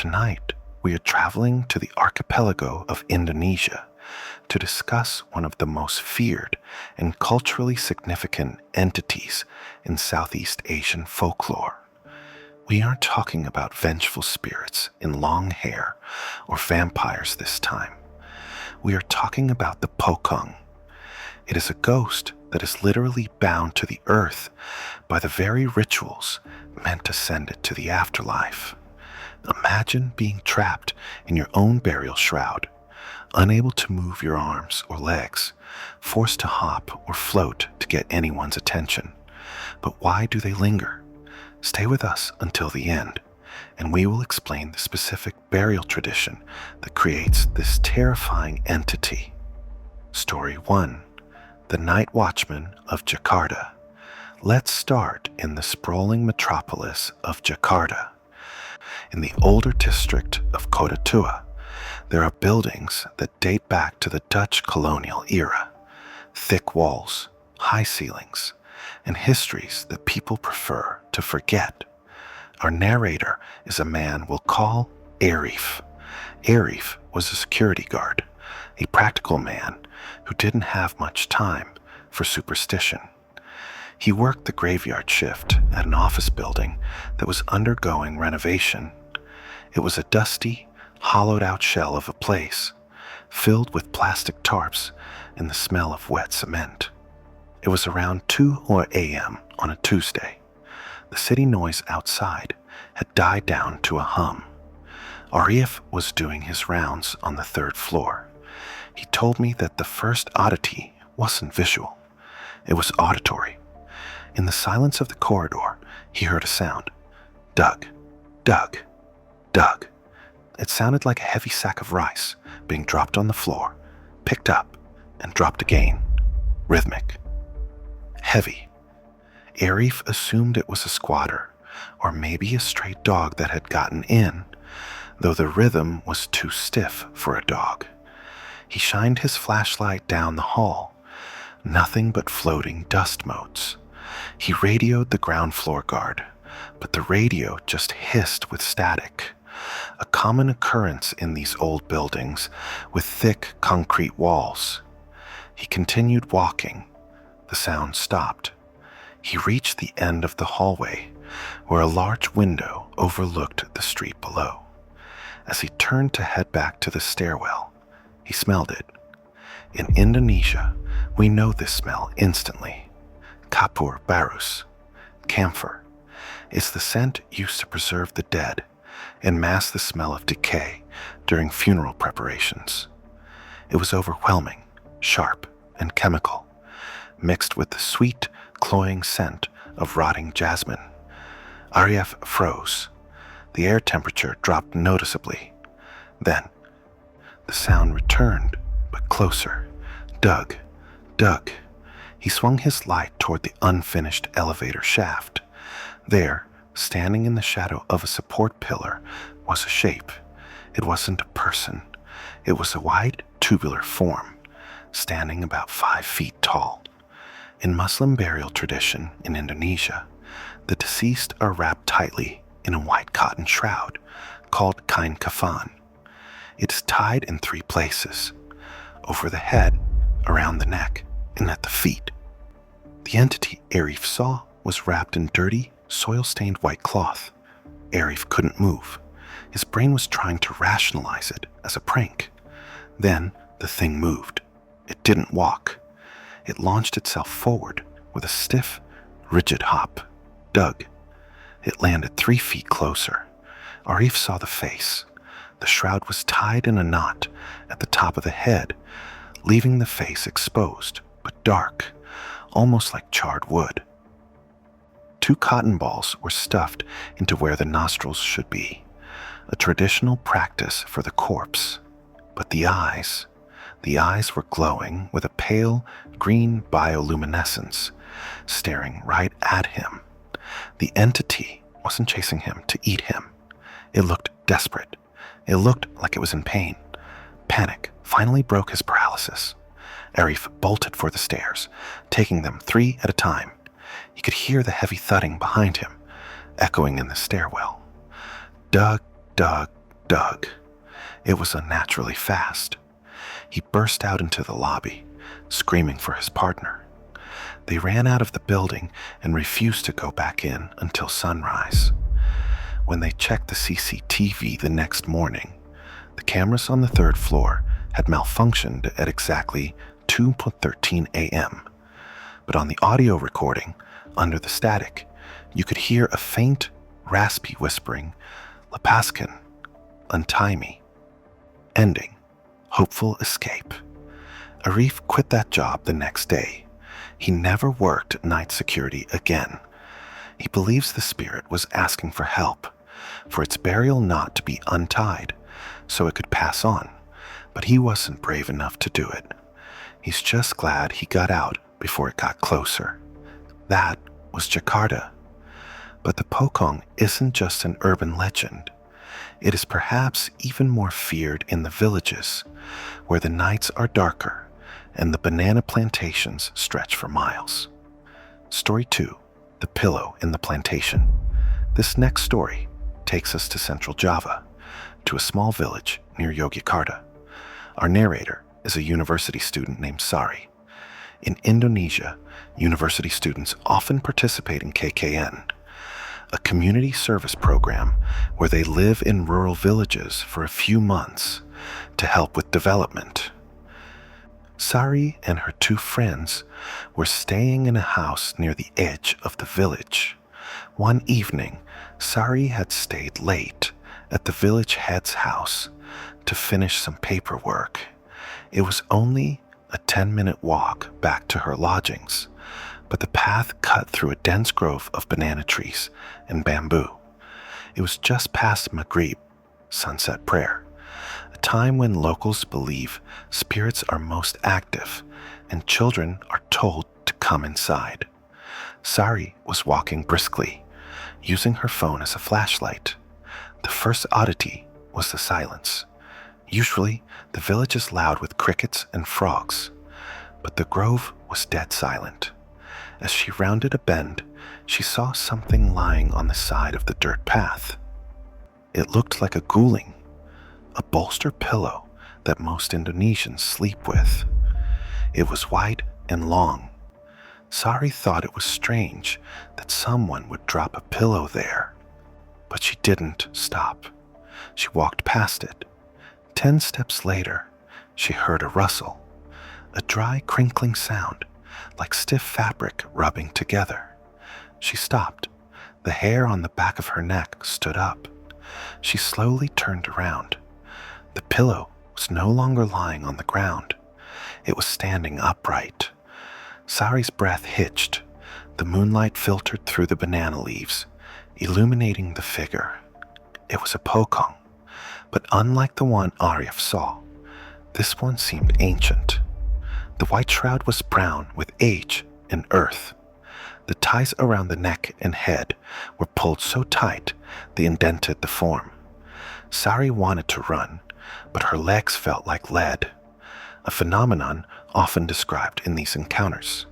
Tonight, we are traveling to the archipelago of Indonesia to discuss one of the most feared and culturally significant entities in Southeast Asian folklore. We aren't talking about vengeful spirits in long hair or vampires this time. We are talking about the Pocong. It is a ghost that is literally bound to the earth by the very rituals meant to send it to the afterlife. Imagine being trapped in your own burial shroud, unable to move your arms or legs, forced to hop or float to get anyone's attention. But why do they linger? Stay with us until the end, and we will explain the specific burial tradition that creates this terrifying entity. Story 1. The Night Watchman of Jakarta. Let's start in the sprawling metropolis of Jakarta. In the older district of Kota Tua, there are buildings that date back to the Dutch colonial era. Thick walls, high ceilings, and histories that people prefer to forget. Our narrator is a man we'll call Arif. Arif was a security guard, a practical man who didn't have much time for superstition. He worked the graveyard shift at an office building that was undergoing renovation. It was a dusty, hollowed-out shell of a place, filled with plastic tarps and the smell of wet cement. It was around 2 a.m. on a Tuesday. The city noise outside had died down to a hum. Arif was doing his rounds on the 3rd floor. He told me that the first oddity wasn't visual. It was auditory. In the silence of the corridor, he heard a sound. Dug, dug, dug. It sounded like a heavy sack of rice being dropped on the floor, picked up, and dropped again. Rhythmic. Heavy. Arif assumed it was a squatter, or maybe a stray dog that had gotten in, though the rhythm was too stiff for a dog. He shined his flashlight down the hall. Nothing but floating dust motes. He radioed the ground floor guard, but the radio just hissed with static, a common occurrence in these old buildings with thick concrete walls. He continued walking. The sound stopped. He reached the end of the hallway, where a large window overlooked the street below. As he turned to head back to the stairwell, he smelled it. In Indonesia, we know this smell instantly. Kapur barus, camphor, is the scent used to preserve the dead and mask the smell of decay during funeral preparations. It was overwhelming, sharp, and chemical, mixed with the sweet, cloying scent of rotting jasmine. Arif froze. The air temperature dropped noticeably. Then, the sound returned, but closer. Dug, dug. He swung his light toward the unfinished elevator shaft. There, standing in the shadow of a support pillar, was a shape. It wasn't a person. It was a white, tubular form, standing about 5 feet tall. In Muslim burial tradition in Indonesia, the deceased are wrapped tightly in a white cotton shroud called kain kafan. It is tied in 3 places: over the head, around the neck, and at the feet. The entity Arif saw was wrapped in dirty, soil-stained white cloth. Arif couldn't move. His brain was trying to rationalize it as a prank. Then the thing moved. It didn't walk. It launched itself forward with a stiff, rigid hop. Dug. It landed 3 feet closer. Arif saw the face. The shroud was tied in a knot at the top of the head, leaving the face exposed, but dark, almost like charred wood. 2 cotton balls were stuffed into where the nostrils should be, a traditional practice for the corpse. But the eyes were glowing with a pale green bioluminescence, staring right at him. The entity wasn't chasing him to eat him. It looked desperate. It looked like it was in pain. Panic finally broke his paralysis. Arif bolted for the stairs, taking them 3 at a time. He could hear the heavy thudding behind him, echoing in the stairwell. Dug, dug, Doug. It was unnaturally fast. He burst out into the lobby, screaming for his partner. They ran out of the building and refused to go back in until sunrise. When they checked the CCTV the next morning, the cameras on the third floor had malfunctioned at exactly 2:13 a.m. But on the audio recording, under the static, you could hear a faint, raspy whispering, "Lepaskin, untie me." Ending, hopeful escape. Arif quit that job the next day. He never worked night security again. He believes the spirit was asking for help, for its burial knot to be untied so it could pass on, but he wasn't brave enough to do it. He's just glad he got out before it got closer. That was Jakarta. But the Pocong isn't just an urban legend. It is perhaps even more feared in the villages, where the nights are darker and the banana plantations stretch for miles. Story 2, The Pillow in the Plantation. This next story takes us to Central Java, to a small village near Yogyakarta. Our narrator is a university student named Sari. In Indonesia, university students often participate in KKN, a community service program where they live in rural villages for a few months to help with development. Sari and her 2 friends were staying in a house near the edge of the village. One evening, Sari had stayed late at the village head's house to finish some paperwork. It was only a 10-minute walk back to her lodgings, but the path cut through a dense grove of banana trees and bamboo. It was just past Maghrib, sunset prayer, a time when locals believe spirits are most active and children are told to come inside. Sari was walking briskly, using her phone as a flashlight. The first oddity was the silence. Usually, the village is loud with crickets and frogs, but the grove was dead silent. As she rounded a bend, she saw something lying on the side of the dirt path. It looked like a guling, a bolster pillow that most Indonesians sleep with. It was white and long. Sari thought it was strange that someone would drop a pillow there, but she didn't stop. She walked past it. 10 steps later, she heard a rustle, a dry crinkling sound, like stiff fabric rubbing together. She stopped. The hair on the back of her neck stood up. She slowly turned around. The pillow was no longer lying on the ground. It was standing upright. Sari's breath hitched. The moonlight filtered through the banana leaves, illuminating the figure. It was a Pocong, but unlike the one Arif saw, this one seemed ancient. The white shroud was brown with age and earth. The ties around the neck and head were pulled so tight they indented the form. Sari wanted to run, but her legs felt like lead, a phenomenon often described in these encounters.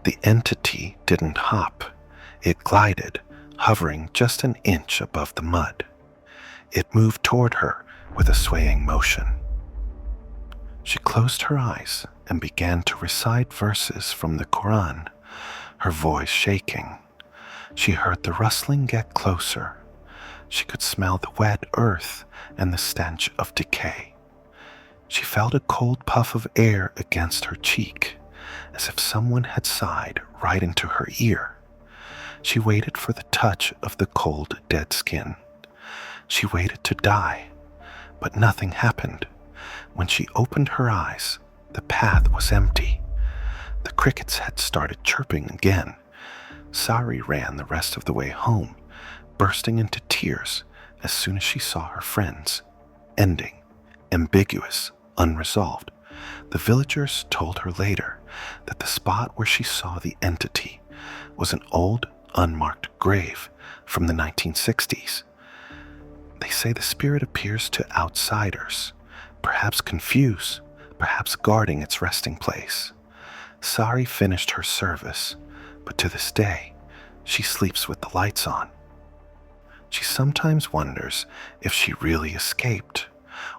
The entity didn't hop. It glided, hovering just an inch above the mud. It moved toward her with a swaying motion. She closed her eyes and began to recite verses from the Quran, her voice shaking. She heard the rustling get closer. She could smell the wet earth and the stench of decay. She felt a cold puff of air against her cheek, as if someone had sighed right into her ear. She waited for the touch of the cold, dead skin. She waited to die, but nothing happened. When she opened her eyes, the path was empty. The crickets had started chirping again. Sari ran the rest of the way home, bursting into tears as soon as she saw her friends. Ending, ambiguous, unresolved. The villagers told her later that the spot where she saw the entity was an old, unmarked grave from the 1960s. They say the spirit appears to outsiders, perhaps confused, perhaps guarding its resting place. Sari finished her service, but to this day, she sleeps with the lights on. She sometimes wonders if she really escaped,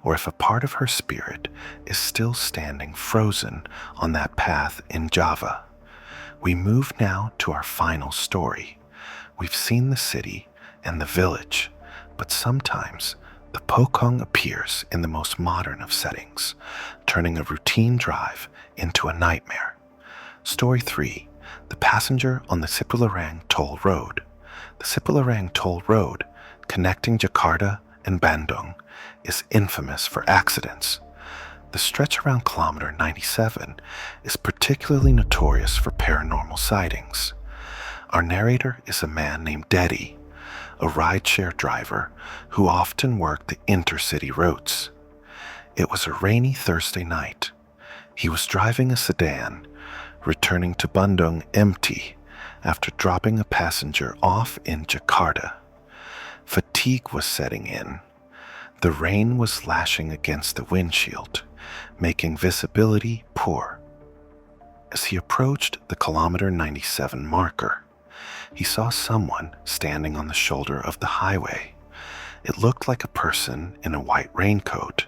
or if a part of her spirit is still standing frozen on that path in Java. We move now to our final story. We've seen the city and the village, but sometimes the Pocong appears in the most modern of settings, turning a routine drive into a nightmare. Story 3. The passenger on the Cipularang Toll Road. The Cipularang Toll Road, connecting Jakarta and Bandung, is infamous for accidents. The stretch around Kilometer 97 is particularly notorious for paranormal sightings. Our narrator is a man named Dedi, a rideshare driver who often worked the intercity routes. It was a rainy Thursday night. He was driving a sedan, returning to Bandung empty after dropping a passenger off in Jakarta. Fatigue was setting in. The rain was lashing against the windshield, making visibility poor. As he approached the Kilometer 97 marker, he saw someone standing on the shoulder of the highway. It looked like a person in a white raincoat,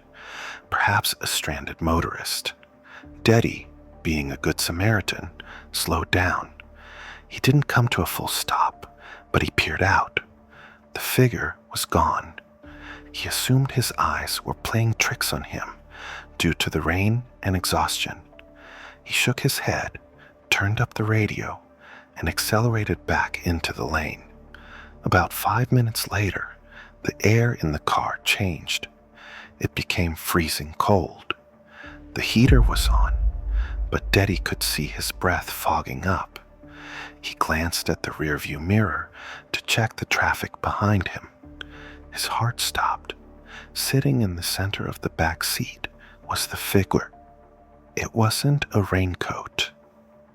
perhaps a stranded motorist. Dedi, being a good Samaritan, slowed down. He didn't come to a full stop, but he peered out. The figure was gone. He assumed his eyes were playing tricks on him due to the rain and exhaustion. He shook his head, turned up the radio, and accelerated back into the lane. About 5 minutes later, the air in the car changed. It became freezing cold. The heater was on, but Dedi could see his breath fogging up. He glanced at the rearview mirror to check the traffic behind him. His heart stopped. Sitting in the center of the back seat was the figure. It wasn't a raincoat.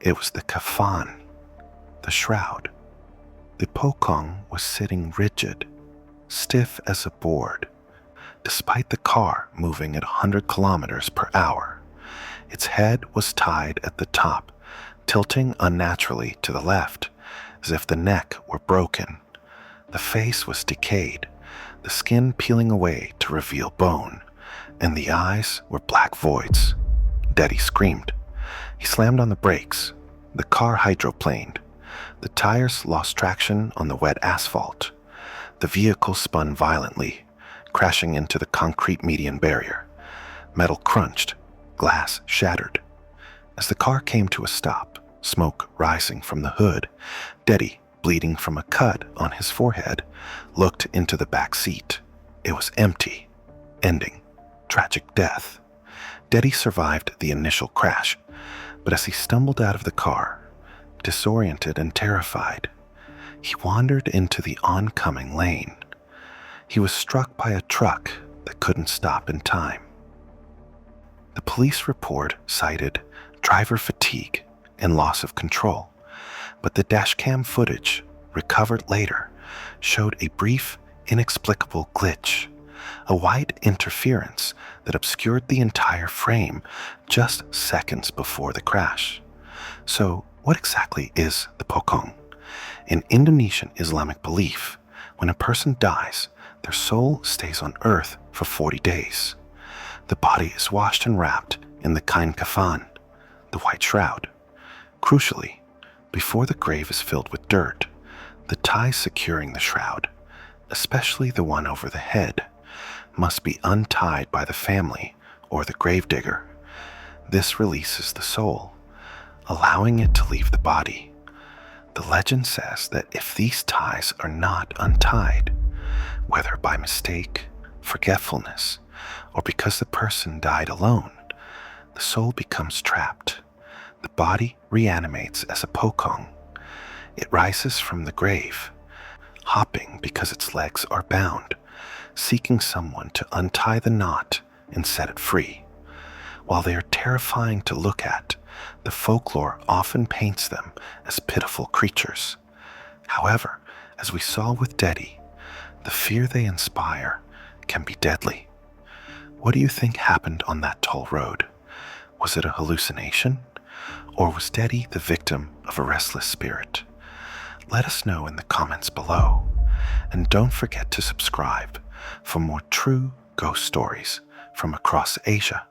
It was the kafan, the shroud. The Pocong was sitting rigid, stiff as a board, despite the car moving at 100 kilometers per hour. Its head was tied at the top, tilting unnaturally to the left, as if the neck were broken. The face was decayed, the skin peeling away to reveal bone, and the eyes were black voids. Dedi screamed. He slammed on the brakes. The car hydroplaned. The tires lost traction on the wet asphalt. The vehicle spun violently, crashing into the concrete median barrier. Metal crunched, glass shattered. As the car came to a stop, smoke rising from the hood, Dedi, bleeding from a cut on his forehead, looked into the back seat. It was empty, ending tragic death. Dedi survived the initial crash, but as he stumbled out of the car, disoriented and terrified, he wandered into the oncoming lane. He was struck by a truck that couldn't stop in time. The police report cited driver fatigue and loss of control, but the dashcam footage, recovered later, showed a brief, inexplicable glitch, a white interference that obscured the entire frame just seconds before the crash. So, what exactly is the Pocong? In Indonesian Islamic belief, when a person dies, their soul stays on earth for 40 days. The body is washed and wrapped in the kain kafan, the white shroud. Crucially, before the grave is filled with dirt, the ties securing the shroud, especially the one over the head, must be untied by the family or the gravedigger. This releases the soul, allowing it to leave the body. The legend says that if these ties are not untied, whether by mistake, forgetfulness, or because the person died alone, the soul becomes trapped. The body reanimates as a Pocong. It rises from the grave, hopping because its legs are bound, seeking someone to untie the knot and set it free. While they are terrifying to look at, the folklore often paints them as pitiful creatures. However, as we saw with Dedi, the fear they inspire can be deadly. What do you think happened on that toll road? Was it a hallucination? Or was Dedi the victim of a restless spirit? Let us know in the comments below. And don't forget to subscribe for more true ghost stories from across Asia.